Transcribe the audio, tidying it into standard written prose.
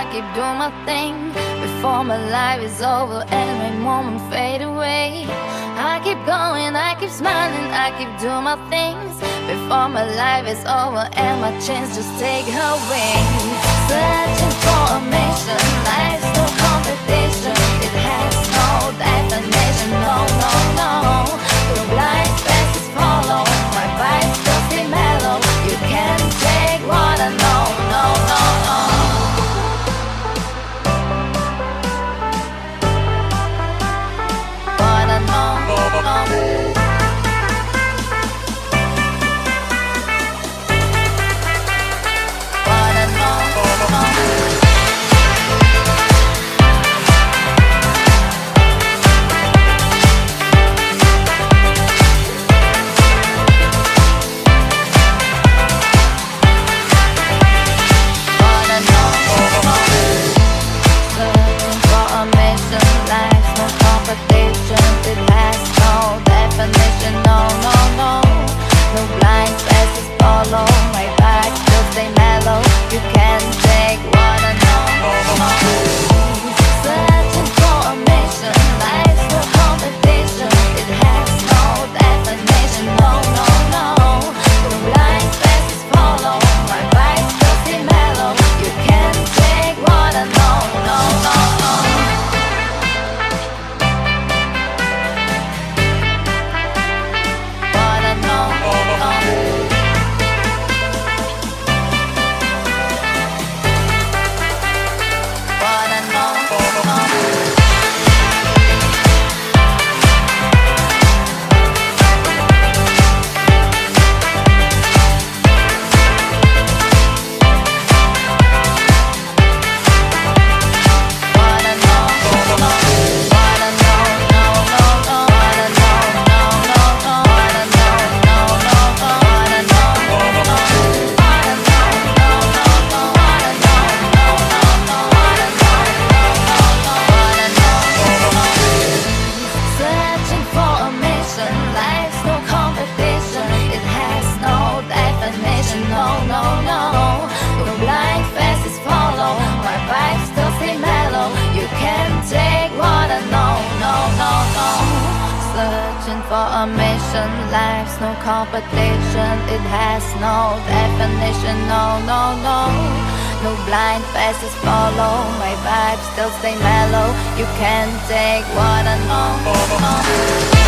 I keep doing my thing before my life is over and my moment fade away. I keep going, I keep smiling, I keep doing my things before my life is over and my chance just take her wings. Searching for a mission, life's no competition. It has no definition, no, no, no. The blind faces follow, my vibes just stay mellow. You can't take what I know, no, no, no. What I know, no. For a mission, life's no competition. It has no definition, no, no, no. No blind faces follow, my vibes still stay mellow. You can't take what I know.